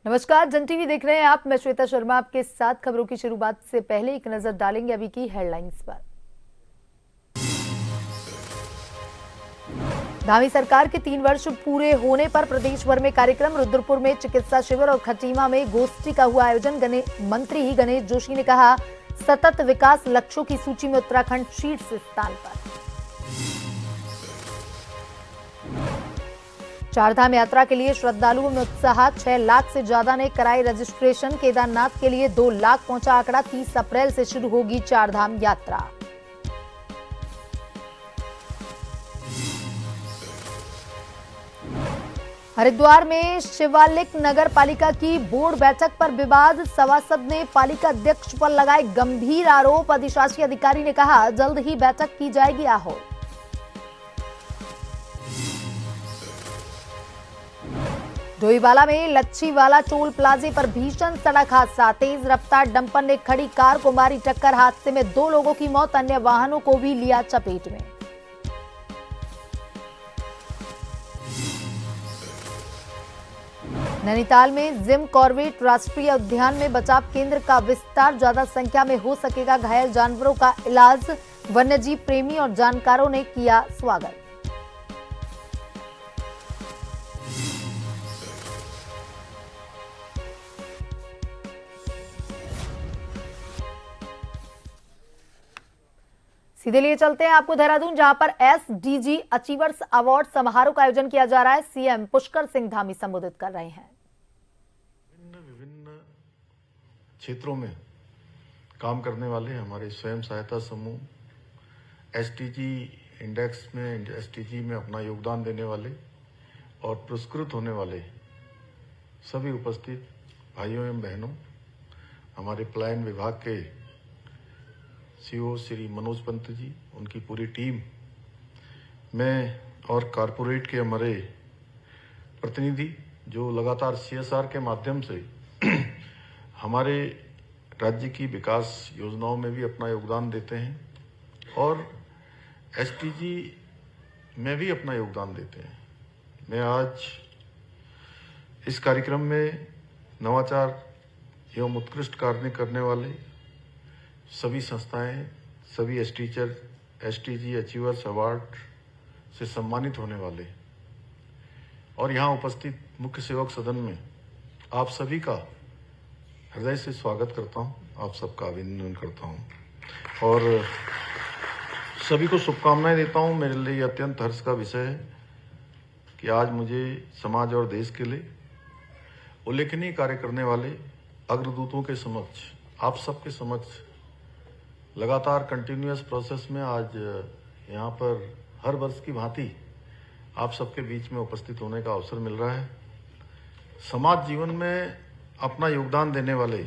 नमस्कार, जन टीवी देख रहे हैं आप। मैं श्वेता शर्मा आपके साथ। खबरों की शुरुआत से पहले एक नजर डालेंगे अभी की हेडलाइंस पर। धामी सरकार के 3 वर्ष पूरे होने पर प्रदेश भर में कार्यक्रम। रुद्रपुर में चिकित्सा शिविर और खटीमा में गोष्ठी का हुआ आयोजन। मंत्री गणेश जोशी ने कहा, सतत विकास लक्ष्यों की सूची में उत्तराखंड शीर्ष स्थान पर। चारधाम यात्रा के लिए श्रद्धालुओं में उत्साह। 6 लाख से ज्यादा ने कराई रजिस्ट्रेशन। केदारनाथ के लिए 2 लाख पहुंचा आंकड़ा। 30 अप्रैल से शुरू होगी चारधाम यात्रा। हरिद्वार में शिवालिक नगर पालिका की बोर्ड बैठक पर विवाद। सभासद ने पालिका अध्यक्ष पर लगाए गंभीर आरोप। अधिशासी अधिकारी ने कहा, जल्द ही बैठक की जाएगी आहूत। डोईवाला में लच्छीवाला टोल प्लाजे पर भीषण सड़क हादसा। तेज रफ्तार डंपर ने खड़ी कार को मारी टक्कर। हादसे में 2 लोगों की मौत, अन्य वाहनों को भी लिया चपेट में। नैनीताल में जिम कॉर्बेट राष्ट्रीय उद्यान में बचाव केंद्र का विस्तार। ज्यादा संख्या में हो सकेगा घायल जानवरों का इलाज। वन्यजीव प्रेमी और जानकारों ने किया स्वागत। सीधे लिए चलते हैं आपको देहरादून, जहां पर एसडीजी अचीवर्स अवार्ड समारोह का आयोजन किया जा रहा है। सीएम पुष्कर सिंह धामी संबोधित कर रहे हैं। विभिन्न क्षेत्रों में काम करने वाले हमारे स्वयं सहायता समूह, एसडीजी इंडेक्स में, एसडीजी में अपना योगदान देने वाले और पुरस्कृत होने वाले सभी उपस्थित भाइयों एवं बहनों, हमारे पलायन विभाग के सीओ श्री मनोज पंत जी, उनकी पूरी टीम, मैं और कारपोरेट के हमारे प्रतिनिधि जो लगातार सीएसआर के माध्यम से हमारे राज्य की विकास योजनाओं में भी अपना योगदान देते हैं और एसडीजी में भी अपना योगदान देते हैं। मैं आज इस कार्यक्रम में नवाचार एवं उत्कृष्ट कार्य करने वाले सभी संस्थाएं, सभी एसडीजी अचीवर्स अवार्ड से सम्मानित होने वाले और यहाँ उपस्थित मुख्य सेवक सदन में आप सभी का हृदय से स्वागत करता हूँ, आप सबका अभिनंदन करता हूँ और सभी को शुभकामनाएं देता हूँ। मेरे लिए अत्यंत हर्ष का विषय है कि आज मुझे समाज और देश के लिए उल्लेखनीय कार्य करने वाले अग्रदूतों के समक्ष, आप सबके समक्ष लगातार कंटिन्यूअस प्रोसेस में आज यहाँ पर हर वर्ष की भांति आप सबके बीच में उपस्थित होने का अवसर मिल रहा है। समाज जीवन में अपना योगदान देने वाले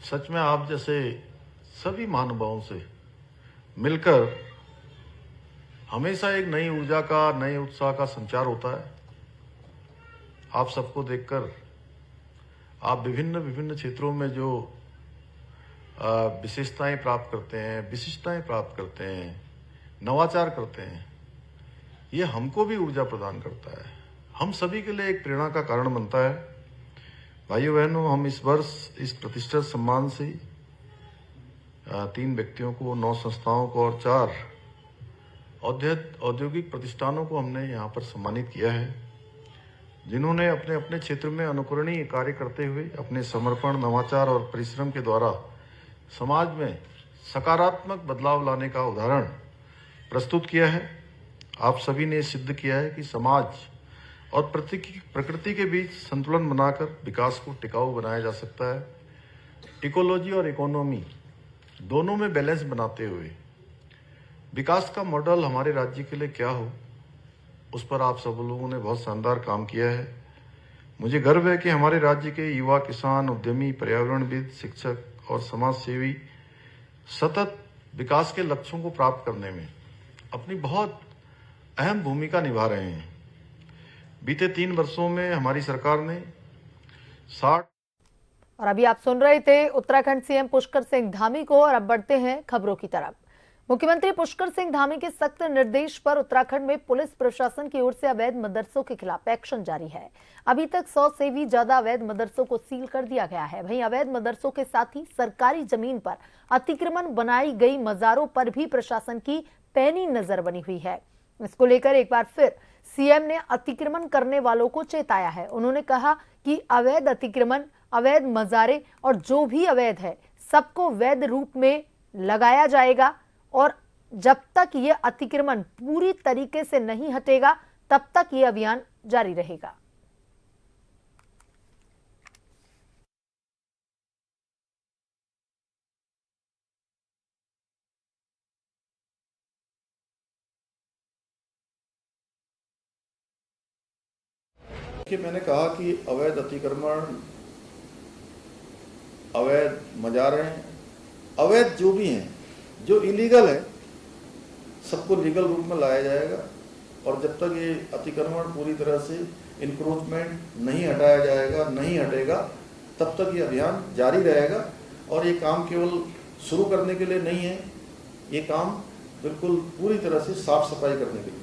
सच में आप जैसे सभी महानुभावों से मिलकर हमेशा एक नई ऊर्जा का, नए उत्साह का संचार होता है। आप सबको देखकर आप विभिन्न क्षेत्रों में जो विशेषताएं प्राप्त करते हैं, विशिष्टताएं प्राप्त करते हैं, नवाचार करते हैं, ये हमको भी ऊर्जा प्रदान करता है, हम सभी के लिए एक प्रेरणा का कारण बनता है। भाइयों बहनों, हम इस वर्ष इस प्रतिष्ठित सम्मान से 3 व्यक्तियों को, 9 संस्थाओं को और 4 औद्योगिक प्रतिष्ठानों को हमने यहाँ पर सम्मानित किया है, जिन्होंने अपने अपने क्षेत्र में अनुकरणीय कार्य करते हुए अपने समर्पण, नवाचार और परिश्रम के द्वारा समाज में सकारात्मक बदलाव लाने का उदाहरण प्रस्तुत किया है। आप सभी ने सिद्ध किया है कि समाज और प्रकृति के बीच संतुलन बनाकर विकास को टिकाऊ बनाया जा सकता है। इकोलॉजी और इकोनॉमी दोनों में बैलेंस बनाते हुए विकास का मॉडल हमारे राज्य के लिए क्या हो, उस पर आप सब लोगों ने बहुत शानदार काम किया है। मुझे गर्व है कि हमारे राज्य के युवा, किसान, उद्यमी, पर्यावरणविद, शिक्षक और समाज सेवी सतत विकास के लक्ष्यों को प्राप्त करने में अपनी बहुत अहम भूमिका निभा रहे हैं। बीते 3 वर्षों में हमारी सरकार ने 60। और अभी आप सुन रहे थे उत्तराखंड सीएम पुष्कर सिंह धामी को। और अब बढ़ते हैं खबरों की तरफ। मुख्यमंत्री पुष्कर सिंह धामी के सख्त निर्देश पर उत्तराखंड में पुलिस प्रशासन की ओर से अवैध मदरसों के खिलाफ एक्शन जारी है। अभी तक 100 से भी ज्यादा अवैध मदरसों को सील कर दिया गया है। वहीं अवैध मदरसों के साथ ही सरकारी जमीन पर अतिक्रमण बनाई गई मजारों पर भी प्रशासन की पैनी नजर बनी हुई है। इसको लेकर एक बार फिर सीएम ने अतिक्रमण करने वालों को चेताया है। उन्होंने कहा कि अवैध अतिक्रमण, अवैध मजारे और जो भी अवैध है सबको वैध रूप में लगाया जाएगा और जब तक ये अतिक्रमण पूरी तरीके से नहीं हटेगा तब तक ये अभियान जारी रहेगा। कि मैंने कहा कि अवैध अतिक्रमण, अवैध मजारे, अवैध जो भी हैं, जो इलीगल है, सबको लीगल रूप में लाया जाएगा। और जब तक ये अतिक्रमण पूरी तरह से इंक्रोचमेंट नहीं हटाया जाएगा, नहीं हटेगा, तब तक ये अभियान जारी रहेगा। और ये काम केवल शुरू करने के लिए नहीं है, ये काम बिल्कुल पूरी तरह से साफ सफाई करने के लिए।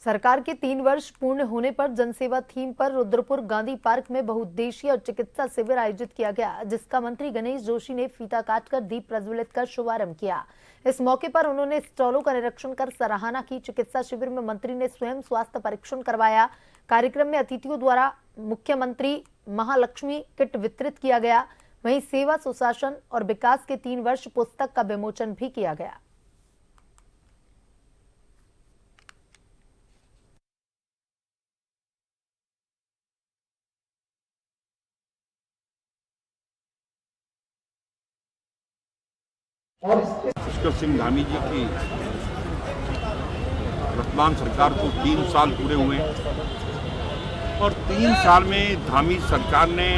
सरकार के 3 वर्ष पूर्ण होने पर जनसेवा थीम पर रुद्रपुर गांधी पार्क में बहुउद्देशीय और चिकित्सा शिविर आयोजित किया गया, जिसका मंत्री गणेश जोशी ने फीता काटकर दीप प्रज्वलित कर शुभारंभ किया। इस मौके पर उन्होंने स्टॉलों का निरीक्षण कर सराहना की। चिकित्सा शिविर में मंत्री ने स्वयं स्वास्थ्य परीक्षण करवाया। कार्यक्रम में अतिथियों द्वारा मुख्यमंत्री महालक्ष्मी किट वितरित किया गया। वहीं सेवा, सुशासन और विकास के 3 वर्ष पुस्तक का विमोचन भी किया गया। पुष्कर सिंह धामी जी की वर्तमान सरकार को 3 साल पूरे हुए और 3 साल में धामी सरकार ने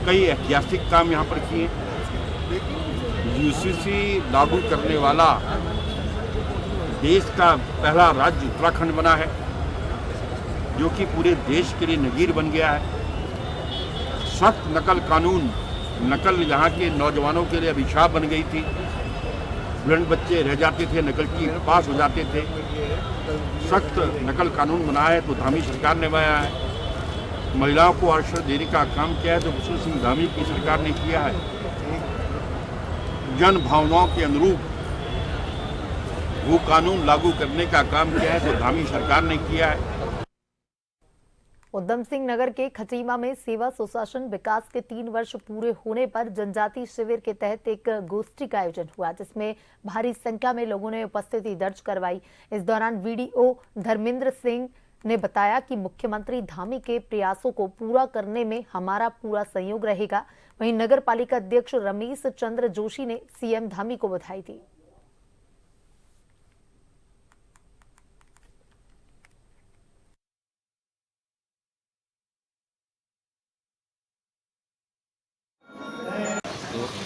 कई ऐतिहासिक काम यहाँ पर किए। यूसीसी लागू करने वाला देश का पहला राज्य उत्तराखंड बना है, जो कि पूरे देश के लिए नजीर बन गया है। सख्त नकल कानून, नकल यहाँ के नौजवानों के लिए अभिशाप बन गई थी। ब्लड बच्चे रह जाते थे, नकल की पास हो जाते थे। सख्त नकल कानून बना है तो धामी सरकार ने बनाया है। महिलाओं को आरक्षण देने का काम किया है तो पुष्कर सिंह धामी की सरकार ने किया है। जन भावनाओं के अनुरूप वो कानून लागू करने का काम किया है तो धामी सरकार ने किया है। उधम सिंह नगर के खटीमा में सेवा, सुशासन, विकास के 3 वर्ष पूरे होने पर जनजाति शिविर के तहत एक गोष्ठी का आयोजन हुआ, जिसमें भारी संख्या में लोगों ने उपस्थिति दर्ज करवाई। इस दौरान वीडीओ धर्मेंद्र सिंह ने बताया कि मुख्यमंत्री धामी के प्रयासों को पूरा करने में हमारा पूरा सहयोग रहेगा। वहीं नगर पालिका अध्यक्ष रमेश चंद्र जोशी ने सीएम धामी को बधाई दी।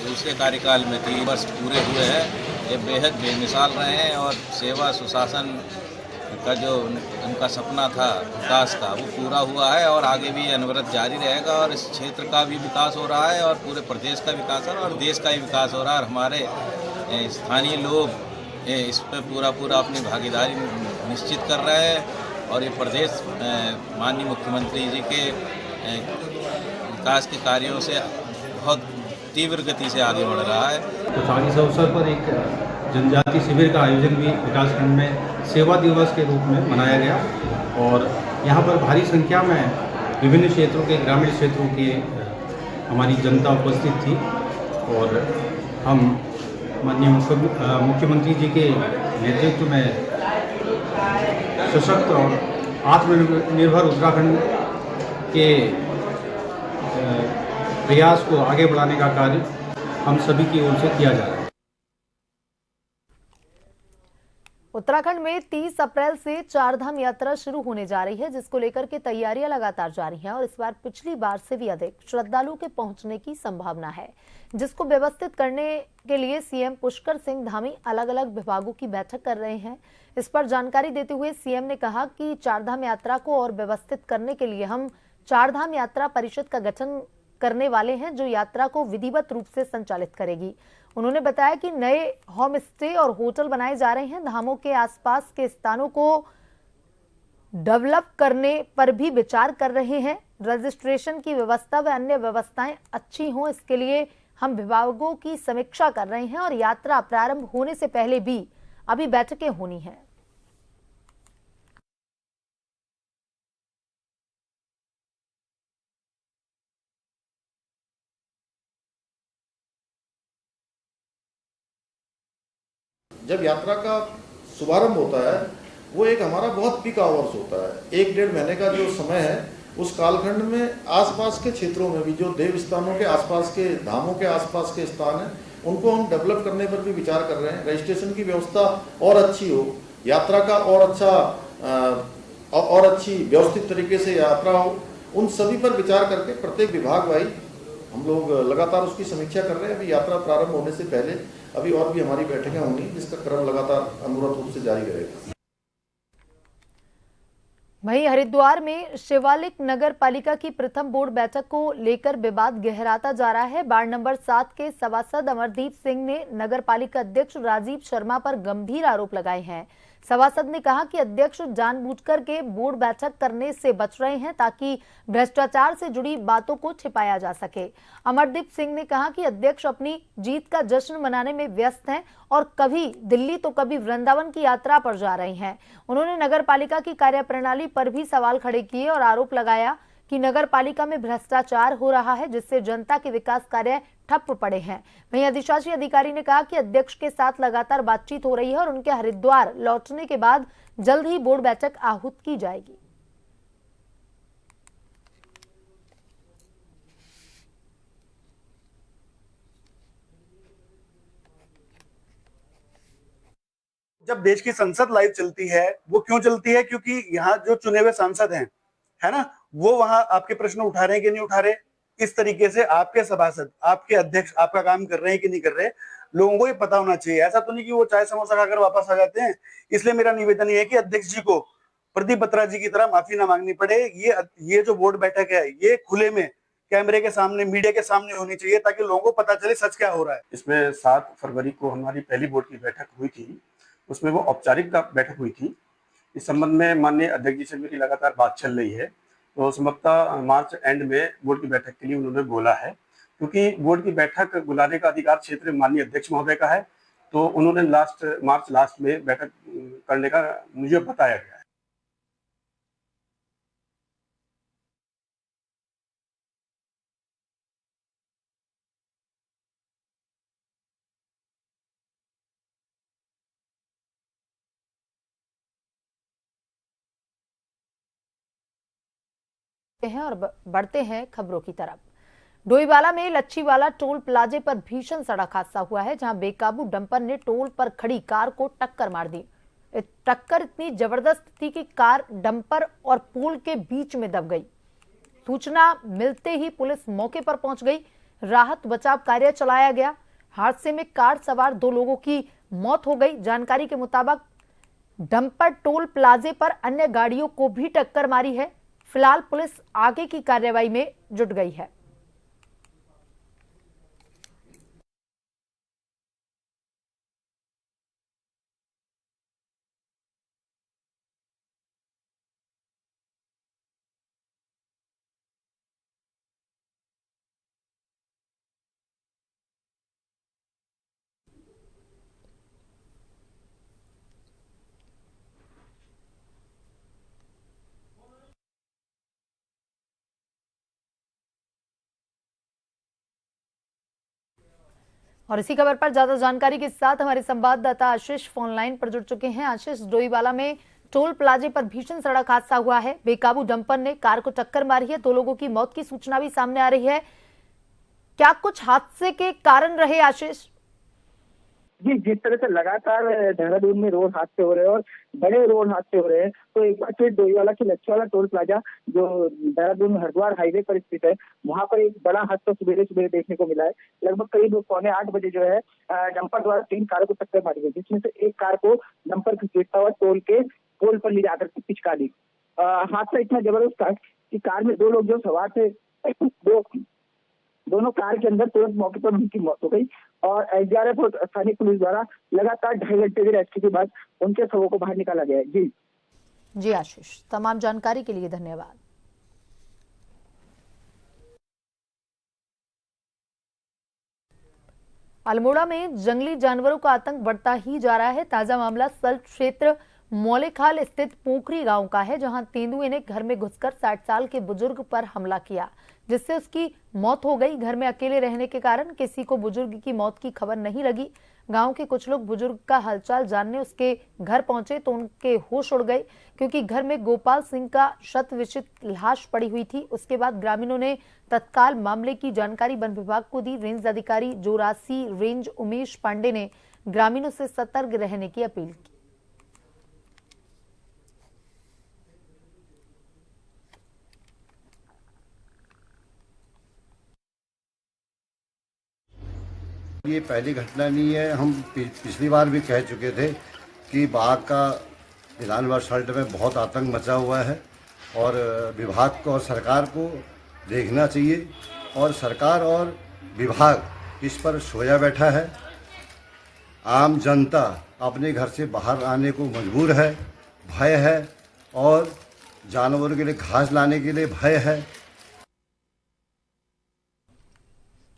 दूसरे कार्यकाल में 3 वर्ष पूरे हुए हैं। ये बेहद बेमिसाल रहे हैं और सेवा, सुशासन का जो उनका सपना था विकास का, वो पूरा हुआ है और आगे भी अनवरत जारी रहेगा। और इस क्षेत्र का भी विकास हो रहा है और पूरे प्रदेश का विकास हो रहा है और देश का भी विकास हो रहा है। और हमारे स्थानीय लोग इस पर पूरा अपनी भागीदारी निश्चित कर रहे हैं और ये प्रदेश माननीय मुख्यमंत्री जी के विकास के कार्यों से बहुत तीव्र गति से आगे बढ़ रहा है। तो आज इस अवसर पर एक जनजाति शिविर का आयोजन भी विकासखंड में सेवा दिवस के रूप में मनाया गया और यहाँ पर भारी संख्या में विभिन्न क्षेत्रों के, ग्रामीण क्षेत्रों की हमारी जनता उपस्थित थी और हम माननीय मुख्यमंत्री जी के नेतृत्व में सशक्त और आत्मनिर्भर उत्तराखंड के प्रयास को आगे बढ़ाने का कार्य हम सभी की ओर से किया जा रहा है। उत्तराखंड में 30 अप्रैल से चारधाम यात्रा शुरू होने जा रही है, जिसको लेकर के तैयारियां लगातार जारी हैं और इस बार पिछली बार से भी अधिक श्रद्धालुओं के पहुंचने की संभावना है, जिसको व्यवस्थित करने के लिए सीएम पुष्कर सिंह धामी अलग अलग विभागों की बैठक कर रहे हैं। इस पर जानकारी देते हुए सीएम ने कहा कि चारधाम यात्रा को और व्यवस्थित करने के लिए हम चारधाम यात्रा परिषद का गठन करने वाले हैं, जो यात्रा को विधिवत रूप से संचालित करेगी। उन्होंने बताया कि नए होम स्टे और होटल बनाए जा रहे हैं। धामों के आसपास के स्थानों को डेवलप करने पर भी विचार कर रहे हैं। रजिस्ट्रेशन की व्यवस्था व अन्य व्यवस्थाएं अच्छी हों, इसके लिए हम विभागों की समीक्षा कर रहे हैं और यात्रा प्रारंभ होने से पहले भी अभी बैठकें होनी हैं। जब यात्रा का शुभारंभ होता है वो एक हमारा बहुत पीक आवर्स होता है। 1-1.5 महीने का जो समय है उस कालखंड में आसपास के क्षेत्रों में भी जो देव स्थानों के आसपास के धामों के आसपास के स्थान हैं उनको हम डेवलप करने पर भी विचार कर रहे हैं। रजिस्ट्रेशन की व्यवस्था और अच्छी हो, यात्रा का और अच्छी व्यवस्थित तरीके से यात्रा हो, उन सभी पर विचार करके प्रत्येक विभाग वाइज हम लोग लगातार उसकी समीक्षा कर रहे हैं। अभी यात्रा प्रारंभ होने से पहले अभी और भी हमारी बैठकें होंगी, जिसका क्रम लगातार अनुरूप रूप से जारी रहेगा। वहीं हरिद्वार में शिवालिक नगर पालिका की प्रथम बोर्ड बैठक को लेकर विवाद गहराता जा रहा है। वार्ड नंबर 7 के सभासद अमरदीप सिंह ने नगर पालिका अध्यक्ष राजीव शर्मा पर गंभीर आरोप लगाए हैं। सभासद ने कहा कि अध्यक्ष जानबूझकर के बोर्ड बैठक करने से बच रहे हैं ताकि भ्रष्टाचार से जुड़ी बातों को छिपाया जा सके। अमरदीप सिंह ने कहा कि अध्यक्ष अपनी जीत का जश्न मनाने में व्यस्त हैं और कभी दिल्ली तो कभी वृंदावन की यात्रा पर जा रहे हैं। उन्होंने नगर पालिका की कार्यप्रणाली पर भी सवाल खड़े किए और आरोप लगाया कि नगर पालिका में भ्रष्टाचार हो रहा है, जिससे जनता के विकास कार्य ठप पड़े हैं। वहीं अधिशासी अधिकारी ने कहा कि अध्यक्ष के साथ लगातार बातचीत हो रही है और उनके हरिद्वार लौटने के बाद जल्द ही बोर्ड बैठक आहूत की जाएगी। जब देश की संसद लाइव चलती है, वो क्यों चलती है? क्योंकि यहाँ जो चुने हुए सांसद हैं, है ना, वो वहां आपके प्रश्न उठा रहे हैं कि नहीं उठा रहे। इस तरीके से आपके सभासद, आपके अध्यक्ष आपका काम कर रहे हैं कि नहीं कर रहे, लोगों को ये पता होना चाहिए। ऐसा तो नहीं कि वो चाय समोसा खाकर वापस आ जाते हैं। इसलिए मेरा निवेदन ये है कि अध्यक्ष जी को प्रदीप बत्रा जी की तरह माफी ना मांगनी पड़े। ये जो बोर्ड बैठक है ये खुले में कैमरे के सामने, मीडिया के सामने होनी चाहिए ताकि लोगों को पता चले सच क्या हो रहा है। इसमें 7 फरवरी को हमारी पहली बोर्ड की बैठक हुई थी, उसमें वो औपचारिक बैठक हुई थी। इस संबंध में माननीय अध्यक्ष जी से मेरी लगातार बात चल रही है, तो संभवतः मार्च एंड में बोर्ड की बैठक के लिए उन्होंने बोला है। क्योंकि बोर्ड की बैठक बुलाने का अधिकार क्षेत्र माननीय अध्यक्ष महोदय का है, तो उन्होंने मार्च लास्ट में बैठक करने का मुझे बताया गया है। हैं और बढ़ते हैं खबरों की तरफ। डोईवाला में लच्छीवाला टोल प्लाजे पर भीषण सड़क हादसा हुआ है, जहां बेकाबू डंपर ने टोल पर खड़ी कार को टक्कर मार दी। टक्कर इतनी जबरदस्त थी कि कार डंपर और पोल के बीच में दब गई। सूचना मिलते ही पुलिस मौके पर पहुंच गई, राहत बचाव कार्य चलाया गया। हादसे में कार सवार 2 लोगों की मौत हो गई। जानकारी के मुताबिक डंपर टोल प्लाजे पर अन्य गाड़ियों को भी टक्कर मारी है। फिलहाल पुलिस आगे की कार्रवाई में जुट गई है। और इसी खबर पर ज्यादा जानकारी के साथ हमारे संवाददाता आशीष फोन लाइन पर जुड़ चुके हैं। आशीष, डोईवाला में टोल प्लाजे पर भीषण सड़क हादसा हुआ है, बेकाबू डंपर ने कार को टक्कर मारी है, 2 लोगों की मौत की सूचना भी सामने आ रही है। क्या कुछ हादसे के कारण रहे आशीष? जी, जिस तरह से लगातार देहरादून में रोड हादसे हो रहे हैं और बड़े रोड हादसे हो रहे हैं, तो एक बार फिर डोईवाला की लच्छीवाला टोल प्लाजा जो देहरादून हरिद्वार हाईवे पर स्थित है, वहां पर एक बड़ा हादसा सवेरे-सवेरे देखने को मिला है। लगभग करीब पौने 8 बजे जो है डंपर द्वारा 3 कारों को टक्कर मारी गई, जिसमें से एक कार को डंपर घसीटता हुआ टोल के पोल पर ले जाकर के पिचका दी। हादसा इतना जबरदस्त था कि कार में 2 लोग जो सवार थे, दो दोनों कार के अंदर तुरंत मौके पर उनकी मौत हो गई और एसडीआरएफ और स्थानीय पुलिस द्वारा लगातार 2.5 घंटे की रेस्क्यू के बाद उनके शवों को बाहर निकाला गया है। जी जी आशीष, तमाम जानकारी के लिए धन्यवाद। अल्मोड़ा में जंगली जानवरों का आतंक बढ़ता ही जा रहा है। ताजा मामला सल्ट क्षेत्र मौलेखाल स्थित पोखरी गांव का है, जहां तेंदुए ने घर में घुसकर 60 साल के बुजुर्ग पर हमला किया, जिससे उसकी मौत हो गई। घर में अकेले रहने के कारण किसी को बुजुर्ग की मौत की खबर नहीं लगी। गांव के कुछ लोग बुजुर्ग का हालचाल जानने उसके घर पहुंचे तो उनके होश उड़ गए, क्योंकि घर में गोपाल सिंह का शत विचित लाश पड़ी हुई थी। उसके बाद ग्रामीणों ने तत्काल मामले की जानकारी वन विभाग को दी। रेंज अधिकारी जोरासी रेंज उमेश पांडे ने ग्रामीणों से सतर्क रहने की अपील की। ये पहली घटना नहीं है। हम पिछली बार भी कह चुके थे कि बाघ का विधानसभा सल्ट में बहुत आतंक मचा हुआ है और विभाग को और सरकार को देखना चाहिए। और सरकार और विभाग इस पर सोया बैठा है। आम जनता अपने घर से बाहर आने को मजबूर है, भय है, और जानवरों के लिए घास लाने के लिए भय है।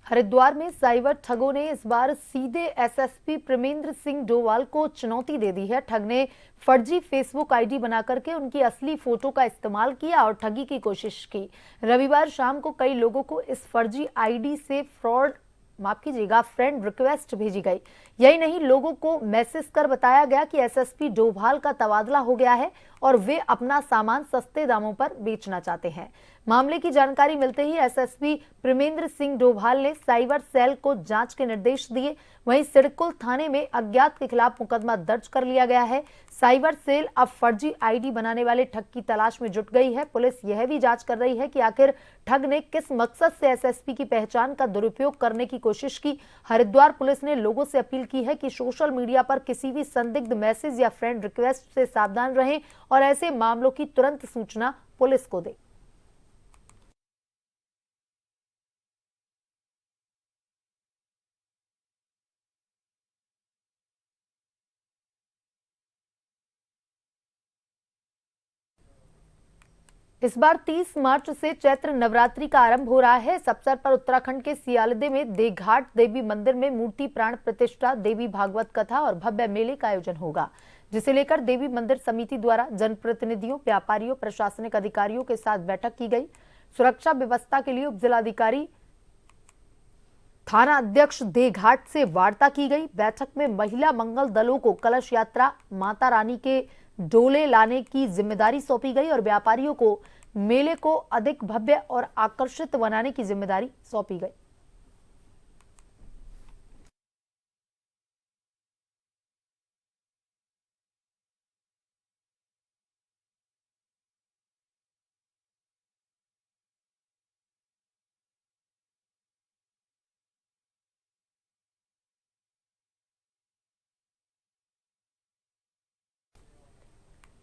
हरिद्वार में साइबर ठगों ने इस बार सीधे एसएसपी प्रेमेंद्र सिंह डोवाल को चुनौती दे दी है। ठग ने फर्जी फेसबुक आईडी बनाकर के उनकी असली फोटो का इस्तेमाल किया और ठगी की कोशिश की। रविवार शाम को कई लोगों को इस फर्जी आईडी से फ्रेंड रिक्वेस्ट भेजी गई। यही नहीं, लोगों को मैसेज कर बताया गया कि एसएसपी डोभाल का तबादला हो गया है और वे अपना सामान सस्ते दामों पर बेचना चाहते हैं। मामले की जानकारी मिलते ही एसएसपी प्रेमेंद्र सिंह डोभाल ने साइबर सेल को जांच के निर्देश दिए। वहीं सिडकुल थाने में अज्ञात के खिलाफ मुकदमा दर्ज कर लिया गया है। साइबर सेल अब फर्जी आईडी बनाने वाले ठग की तलाश में जुट गई है। पुलिस यह भी जांच कर रही है कि आखिर ठग ने किस मकसद से एसएसपी की पहचान का दुरुपयोग करने की कोशिश की। हरिद्वार पुलिस ने लोगों से अपील की है कि सोशल मीडिया पर किसी भी संदिग्ध मैसेज या फ्रेंड रिक्वेस्ट से सावधान रहें और ऐसे मामलों की तुरंत सूचना पुलिस को दें। इस बार 30 मार्च से चैत्र नवरात्रि का आरंभ हो रहा है। इस अवसर पर उत्तराखंड के सियालदे में देघाट देवी मंदिर में मूर्ति प्राण प्रतिष्ठा, देवी भागवत कथा और भव्य मेले का आयोजन होगा, जिसे लेकर देवी मंदिर समिति द्वारा जनप्रतिनिधियों, व्यापारियों, प्रशासनिक अधिकारियों के साथ बैठक की गई। सुरक्षा व्यवस्था के लिए उप जिलाधिकारी, थाना अध्यक्ष देघाट से वार्ता की गई। बैठक में महिला मंगल दलों को कलश यात्रा, माता रानी के डोले लाने की जिम्मेदारी सौंपी गई और व्यापारियों को मेले को अधिक भव्य और आकर्षित बनाने की जिम्मेदारी सौंपी गई।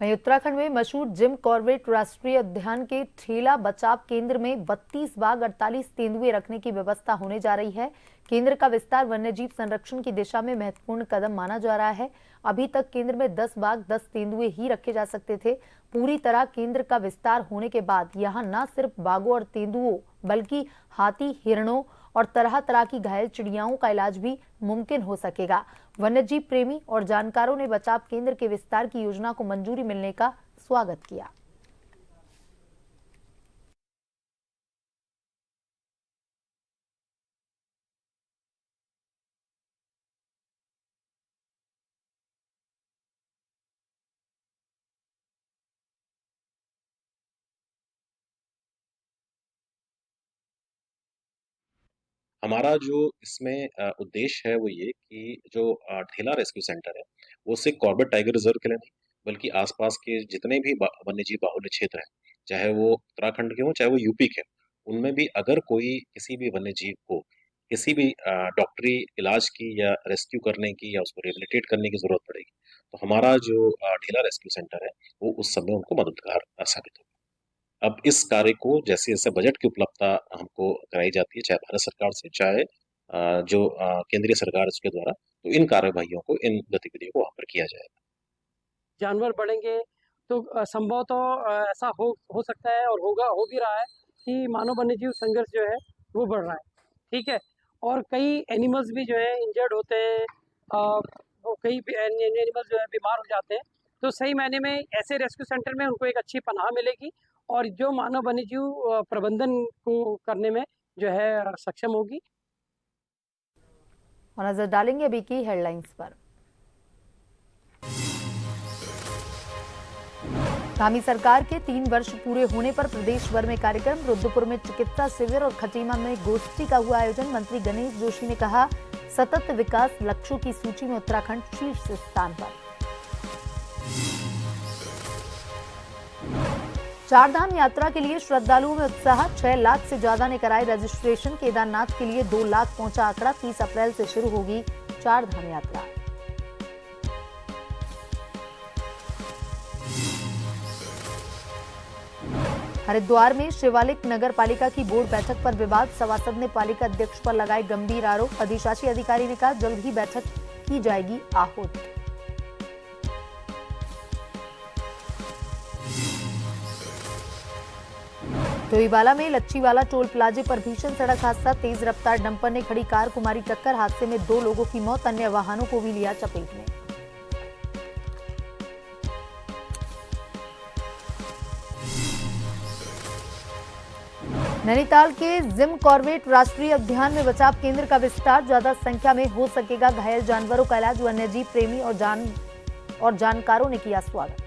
वहीं उत्तराखंड में मशहूर जिम कॉर्बेट राष्ट्रीय उद्यान के ठेला बचाव केंद्र में 32 बाघ, 48 तेंदुए रखने की व्यवस्था होने जा रही है। केंद्र का विस्तार वन्यजीव संरक्षण की दिशा में महत्वपूर्ण कदम माना जा रहा है। अभी तक केंद्र में 10 बाघ, 10 तेंदुए ही रखे जा सकते थे। पूरी तरह केंद्र का विस्तार होने के बाद यहां न सिर्फ बाघों और तेंदुओं बल्कि हाथी, हिरणों और तरह तरह की घायल चिड़ियाओं का इलाज भी मुमकिन हो सकेगा। वन्यजीव प्रेमी और जानकारों ने बचाव केंद्र के विस्तार की योजना को मंजूरी मिलने का स्वागत किया। हमारा जो इसमें उद्देश्य है वो ये कि जो ढेला रेस्क्यू सेंटर है वो सिर्फ कॉर्बेट टाइगर रिजर्व के लिए नहीं बल्कि आसपास के जितने भी वन्यजीव बाहुल्य क्षेत्र हैं, चाहे वो उत्तराखंड के हों चाहे वो यूपी के हों, उनमें भी अगर कोई किसी भी वन्यजीव को किसी भी डॉक्टरी इलाज की या रेस्क्यू करने की या उसको रिहेबिलिटेट करने की जरूरत पड़ेगी तो हमारा जो ढेला रेस्क्यू सेंटर है वो उस समय उनको मददगार साबित होगा। अब इस कार्य को जैसे जैसे बजट की उपलब्धता हमको कराई जाती है चाहे भारत सरकार से चाहे जो केंद्रीय सरकार उसके द्वारा, तो इन कार्यवाहियों को इन गतिविधियों को वहाँ पर किया जाएगा। जानवर बढ़ेंगे तो संभवतः ऐसा हो सकता है और हो भी रहा है कि मानव वन्यजीव संघर्ष जो है वो बढ़ रहा है, ठीक है। और कई एनिमल्स भी जो है इंजर्ड होते हैं, वो कई एनिमल्स जो है बीमार हो जाते हैं, तो सही मायने में ऐसे रेस्क्यू सेंटर में उनको एक अच्छी पनाह मिलेगी और जो मानव वन्यजीव प्रबंधन को करने में जो है सक्षम होगी। और नजर डालेंगे अभी की हेडलाइंस पर। धामी सरकार के 3 वर्ष पूरे होने पर प्रदेश भर में कार्यक्रम, रुद्रपुर में चिकित्सा शिविर और खटीमा में गोष्ठी का हुआ आयोजन। मंत्री गणेश जोशी ने कहा, सतत विकास लक्ष्यों की सूची में उत्तराखंड शीर्ष स्थान पर। चारधाम यात्रा के लिए श्रद्धालुओं में उत्साह, 6 लाख से ज्यादा ने कराए रजिस्ट्रेशन। केदारनाथ के लिए 2 लाख पहुंचा आंकड़ा। 30 अप्रैल से शुरू होगी चारधाम यात्रा। हरिद्वार में शिवालिक नगर पालिका की बोर्ड बैठक पर विवाद, सभासद ने पालिका अध्यक्ष पर लगाए गंभीर आरोप। अधिशासी अधिकारी ने कहा, जल्द ही बैठक की जाएगी आहूत। डोईवाला में लच्छीवाला टोल प्लाजे पर भीषण सड़क हादसा, तेज रफ्तार डंपर ने खड़ी कार को मारी टक्कर। हादसे में 2 लोगों की मौत, अन्य वाहनों को भी लिया चपेट में। नैनीताल के जिम कॉर्बेट राष्ट्रीय उद्यान में बचाव केंद्र का विस्तार, ज्यादा संख्या में हो सकेगा घायल जानवरों का इलाज। वन्यजीव प्रेमी और जानकारों ने किया स्वागत।